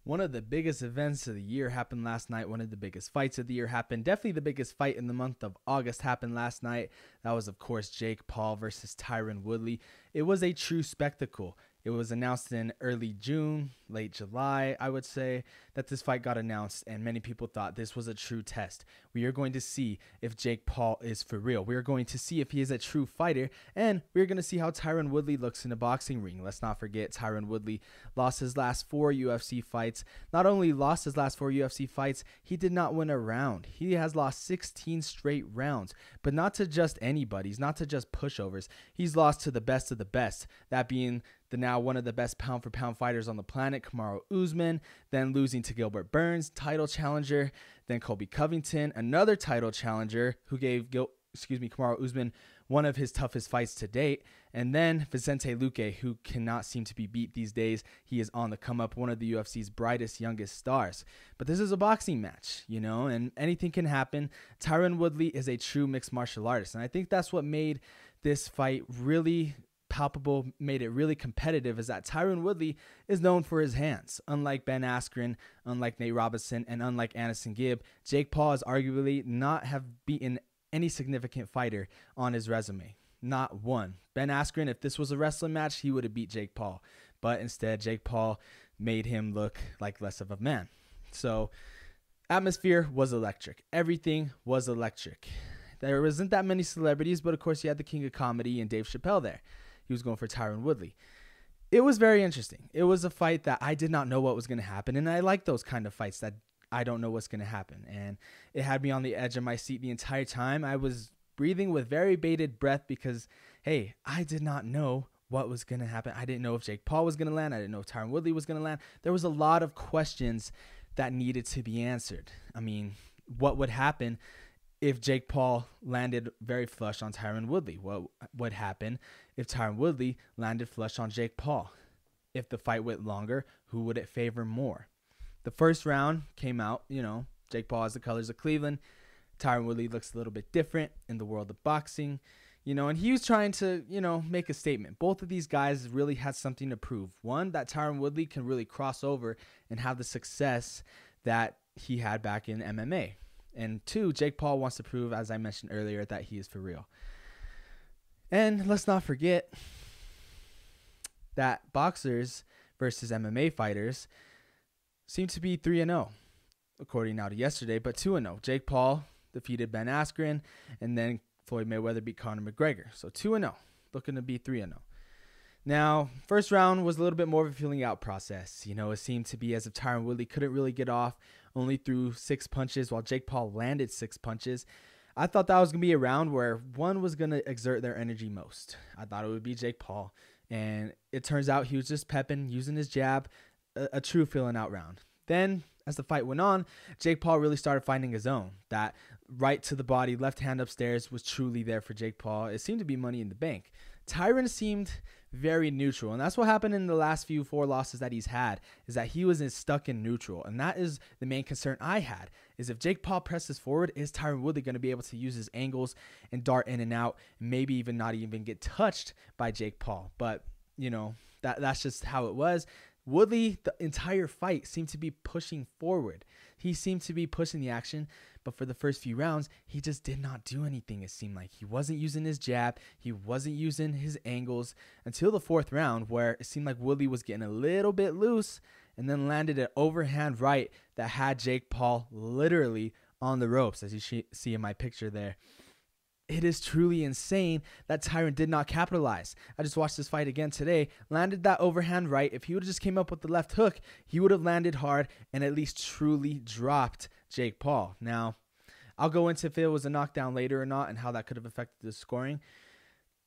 One of the biggest events of the year happened last night. One of the biggest fights of the year happened. Definitely the biggest fight in the month of August happened last night. That was, of course, Jake Paul versus Tyron Woodley. It was a true spectacle. It was announced in early June, late July, I would say, that this fight got announced, and many people thought this was a true test. We are going to see if Jake Paul is for real. We are going to see if he is a true fighter, and we're going to see how Tyron Woodley looks in a boxing ring. Let's not forget, Tyron Woodley lost his last 4 UFC fights. Not only lost his last 4 UFC fights, he did not win a round. He has lost 16 straight rounds, but not to just anybody's, not to just pushovers. He's lost to the best of the best, that being the now one of the best pound-for-pound fighters on the planet, Kamaru Usman, then losing to Gilbert Burns, title challenger, then Colby Covington, another title challenger who gave Kamaru Usman one of his toughest fights to date, and then Vicente Luque, who cannot seem to be beat these days. He is on the come up, one of the UFC's brightest, youngest stars. But this is a boxing match, and anything can happen. Tyron Woodley is a true mixed martial artist, and I think that's what made this fight really palpable, made it really competitive, is that Tyron Woodley is known for his hands. Unlike Ben Askren, unlike Nate Robinson, and unlike Anderson Gibb, Jake Paul has arguably not have beaten any significant fighter on his resume. Not one. Ben Askren, if this was a wrestling match, he would have beat Jake Paul. But instead, Jake Paul made him look like less of a man. So, atmosphere was electric. Everything was electric. There wasn't that many celebrities, but of course you had the king of comedy and Dave Chappelle there. He was going for Tyron Woodley. It was very interesting. It was a fight that I did not know what was going to happen, and I like those kind of fights that I don't know what's going to happen. And it had me on the edge of my seat the entire time. I was breathing with very bated breath because, hey, I did not know what was going to happen. I didn't know if Jake Paul was going to land. I didn't know if Tyron Woodley was going to land. There was a lot of questions that needed to be answered. I mean, what would happen if Jake Paul landed very flush on Tyron Woodley? What would happen if Tyron Woodley landed flush on Jake Paul? If the fight went longer, who would it favor more? The first round came out, Jake Paul has the colors of Cleveland. Tyron Woodley looks a little bit different in the world of boxing, and he was trying to, make a statement. Both of these guys really had something to prove. One, that Tyron Woodley can really cross over and have the success that he had back in MMA. And 2, Jake Paul wants to prove, as I mentioned earlier, that he is for real. And let's not forget that boxers versus MMA fighters seem to be 3-0, according now to yesterday, but 2-0. Jake Paul defeated Ben Askren, and then Floyd Mayweather beat Conor McGregor. So 2-0, looking to be 3-0. Now, first round was a little bit more of a feeling out process. It seemed to be as if Tyron Woodley couldn't really get off, only threw 6 punches while Jake Paul landed 6 punches. I thought that was going to be a round where one was going to exert their energy most. I thought it would be Jake Paul, and it turns out he was just pepping, using his jab, a true feeling out round. Then, as the fight went on, Jake Paul really started finding his own. That right to the body, left hand upstairs was truly there for Jake Paul. It seemed to be money in the bank. Tyron seemed very neutral, and that's what happened in the last 4 losses that he's had, is that he was stuck in neutral, and that is the main concern I had, is if Jake Paul presses forward, is Tyron Woodley going to be able to use his angles and dart in and out, and maybe even not even get touched by Jake Paul? But, that's just how it was. Woodley, the entire fight, seemed to be pushing forward. He seemed to be pushing the action, but for the first few rounds, he just did not do anything, it seemed like. He wasn't using his jab. He wasn't using his angles until the 4th round, where it seemed like Woodley was getting a little bit loose and then landed an overhand right that had Jake Paul literally on the ropes, as you see in my picture there. It is truly insane that Tyron did not capitalize. I just watched this fight again today. Landed that overhand right. If he would have just came up with the left hook, he would have landed hard and at least truly dropped Jake Paul. Now, I'll go into if it was a knockdown later or not and how that could have affected the scoring.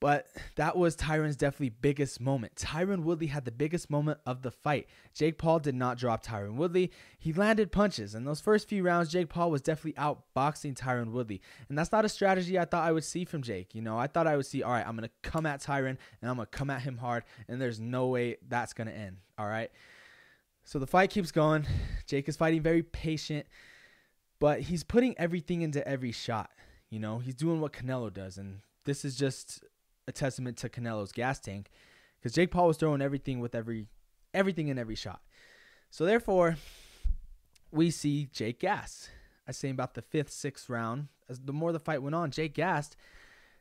But that was Tyron's definitely biggest moment. Tyron Woodley had the biggest moment of the fight. Jake Paul did not drop Tyron Woodley. He landed punches. In those first few rounds, Jake Paul was definitely outboxing Tyron Woodley. And that's not a strategy I thought I would see from Jake. I thought I would see, all right, I'm going to come at Tyron and I'm going to come at him hard. And there's no way that's going to end. All right. So the fight keeps going. Jake is fighting very patient, but he's putting everything into every shot. He's doing what Canelo does. And this is just a testament to Canelo's gas tank, because Jake Paul was throwing everything in every shot. So therefore, we see Jake gassed. I say about the 5th, 6th round, as the more the fight went on, Jake gassed.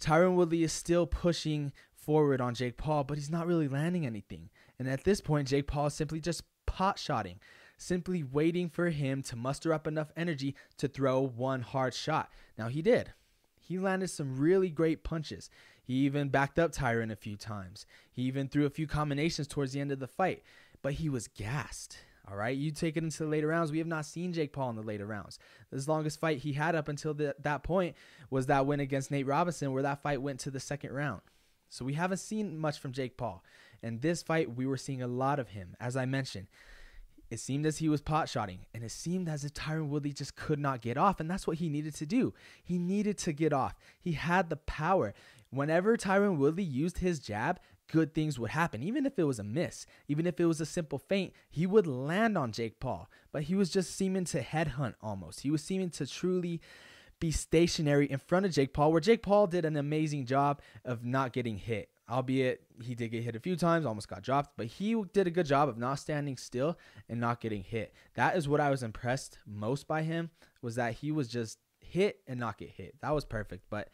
Tyron Woodley is still pushing forward on Jake Paul, but he's not really landing anything. And at this point, Jake Paul is simply just pot-shotting, simply waiting for him to muster up enough energy to throw one hard shot. Now, he did. He landed some really great punches. He even backed up Tyron a few times. He even threw a few combinations towards the end of the fight, but he was gassed. All right, you take it into the later rounds. We have not seen Jake Paul in the later rounds. The longest fight he had up until that point was that win against Nate Robinson, where that fight went to the 2nd round. So we haven't seen much from Jake Paul. And this fight, we were seeing a lot of him. As I mentioned, it seemed as he was pot-shotting, and it seemed as if Tyron Woodley just could not get off, and that's what he needed to do. He needed to get off. He had the power. Whenever Tyron Woodley used his jab, good things would happen. Even if it was a miss, even if it was a simple feint, he would land on Jake Paul. But he was just seeming to headhunt almost. He was seeming to truly be stationary in front of Jake Paul, where Jake Paul did an amazing job of not getting hit. Albeit he did get hit a few times, almost got dropped, but he did a good job of not standing still and not getting hit. That is what I was impressed most by him, was that he was just hit and not get hit. That was perfect. But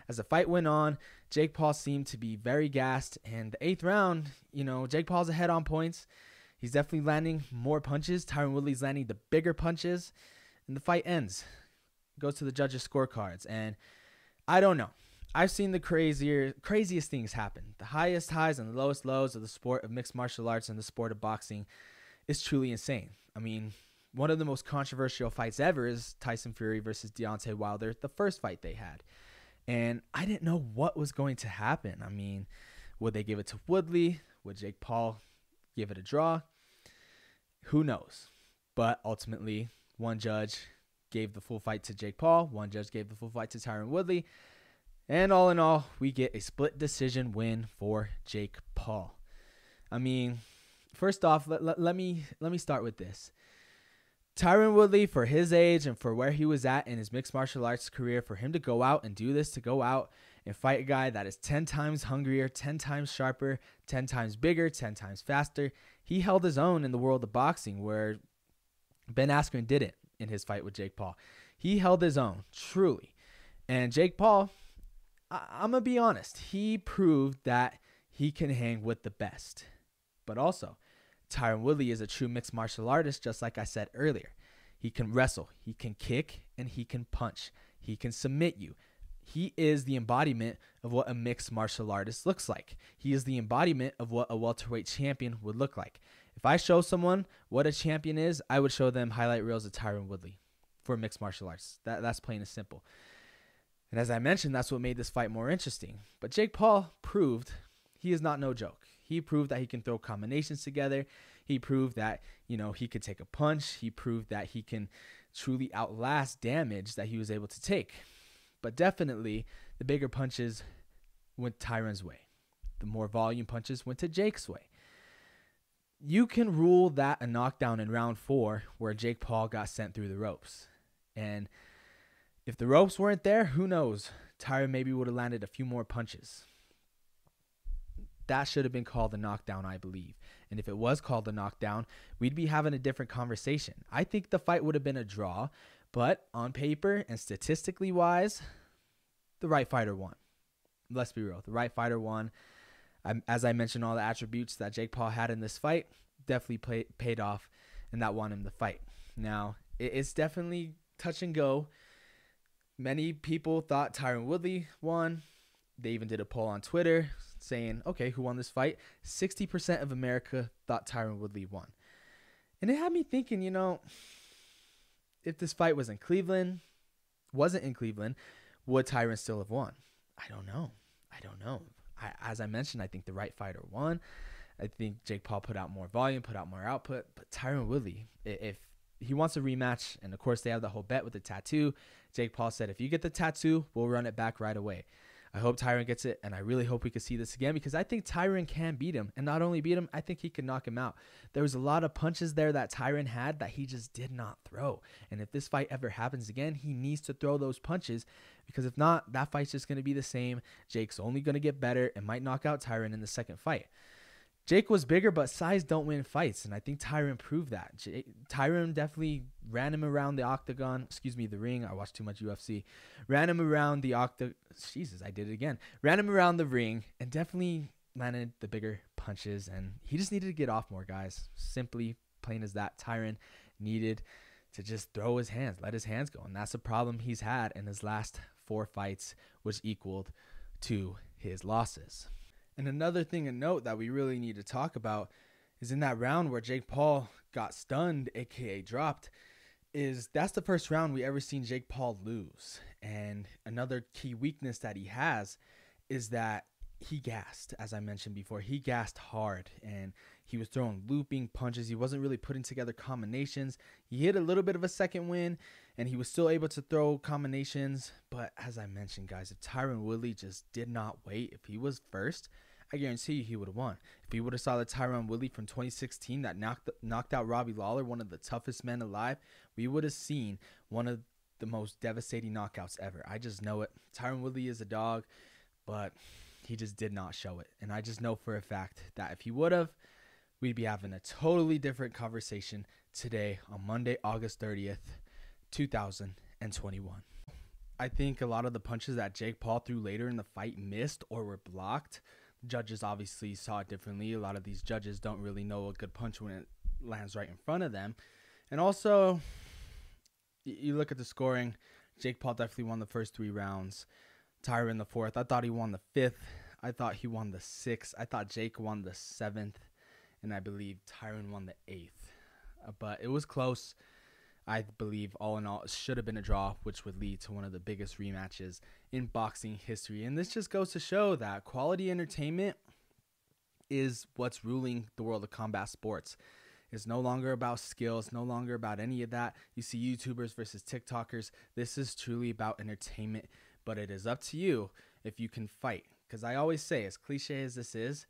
as the fight went on, Jake Paul seemed to be very gassed. And the 8th round, Jake Paul's ahead on points. He's definitely landing more punches. Tyron Woodley's landing the bigger punches. And the fight ends. Goes to the judges' scorecards. And I don't know. I've seen the craziest things happen. The highest highs and the lowest lows of the sport of mixed martial arts and the sport of boxing is truly insane. I mean, one of the most controversial fights ever is Tyson Fury versus Deontay Wilder, the first fight they had. And I didn't know what was going to happen. I mean, would they give it to Woodley? Would Jake Paul give it a draw? Who knows? But ultimately, one judge gave the full fight to Jake Paul. One judge gave the full fight to Tyron Woodley. And all in all, we get a split decision win for Jake Paul. I mean, first off, let me start with this. Tyron Woodley, for his age and for where he was at in his mixed martial arts career, for him to go out and do this, to go out and fight a guy that is 10 times hungrier, 10 times sharper, 10 times bigger, 10 times faster, he held his own in the world of boxing, where Ben Askren didn't in his fight with Jake Paul. He held his own, truly. And Jake Paul, I'm going to be honest, he proved that he can hang with the best. But also, Tyron Woodley is a true mixed martial artist, just like I said earlier. He can wrestle, he can kick, and he can punch. He can submit you. He is the embodiment of what a mixed martial artist looks like. He is the embodiment of what a welterweight champion would look like. If I show someone what a champion is, I would show them highlight reels of Tyron Woodley for mixed martial arts. That's plain and simple. And as I mentioned, that's what made this fight more interesting. But Jake Paul proved he is not no joke. He proved that he can throw combinations together. He proved that, he could take a punch. He proved that he can truly outlast damage that he was able to take. But definitely, the bigger punches went Tyron's way. The more volume punches went to Jake's way. You can rule that a knockdown in round 4 where Jake Paul got sent through the ropes. And if the ropes weren't there, who knows? Tyron maybe would have landed a few more punches. That should have been called a knockdown, I believe. And if it was called a knockdown, we'd be having a different conversation. I think the fight would have been a draw, but on paper and statistically wise, the right fighter won. Let's be real. The right fighter won. As I mentioned, all the attributes that Jake Paul had in this fight definitely paid off, and that won him the fight. Now, it's definitely touch and go. Many people thought Tyron Woodley won. They even did a poll on Twitter saying, okay, who won this fight? 60% of America thought Tyron Woodley won. And it had me thinking, if this fight wasn't in Cleveland, would Tyron still have won? I don't know. As I mentioned, I think the right fighter won. I think Jake Paul put out more volume, put out more output. But Tyron Woodley, if he wants a rematch, and of course they have the whole bet with the tattoo, Jake Paul said, if you get the tattoo, we'll run it back right away. I hope Tyron gets it, and I really hope we can see this again, because I think Tyron can beat him. And not only beat him, I think he can knock him out. There was a lot of punches there that Tyron had that he just did not throw. And if this fight ever happens again, he needs to throw those punches, because if not, that fight's just going to be the same. Jake's only going to get better and might knock out Tyron in the second fight. Jake was bigger, but size don't win fights, and I think Tyron proved that. Tyron definitely ran him around the octagon, the ring. I watched too much UFC. Ran him around the Jesus, I did it again. Ran him around the ring and definitely landed the bigger punches, and he just needed to get off more, guys. Simply plain as that. Tyron needed to just throw his hands, let his hands go, and that's a problem he's had in his last 4 fights, which equaled to his losses. And another thing to note that we really need to talk about is in that round where Jake Paul got stunned, aka dropped, that's the first round we ever seen Jake Paul lose. And another key weakness that he has is that he gassed. As I mentioned before, he gassed hard and he was throwing looping punches. He wasn't really putting together combinations. He hit a little bit of a second win and he was still able to throw combinations. But as I mentioned, guys, if Tyron Woodley just did not wait, if he was first, I guarantee you he would have won. If he would have saw the Tyron Woodley from 2016 that knocked out Robbie Lawler, one of the toughest men alive, we would have seen one of the most devastating knockouts ever. I just know it. Tyron Woodley is a dog, but he just did not show it. And I just know for a fact that if he would have, we'd be having a totally different conversation today on Monday, August 30th, 2021. I think a lot of the punches that Jake Paul threw later in the fight missed or were blocked. Judges obviously saw it differently. A lot of these judges don't really know a good punch when it lands right in front of them. And also, you look at the scoring, Jake Paul definitely won the first 3 rounds. Tyron the 4th. I thought he won the 5th. I thought he won the 6th. I thought Jake won the 7th. And I believe Tyron won the 8th. But it was close. I believe all in all it should have been a draw, which would lead to one of the biggest rematches in boxing history. And this just goes to show that quality entertainment is what's ruling the world of combat sports. It's no longer about skill. It's no longer about any of that. You see YouTubers versus TikTokers. This is truly about entertainment. But it is up to you if you can fight. Because I always say, as cliche as this is,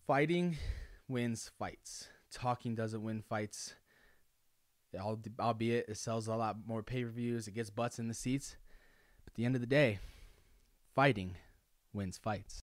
fighting wins fights. Talking doesn't win fights. Albeit it sells a lot more pay-per-views. It gets butts in the seats. But at the end of the day, fighting wins fights.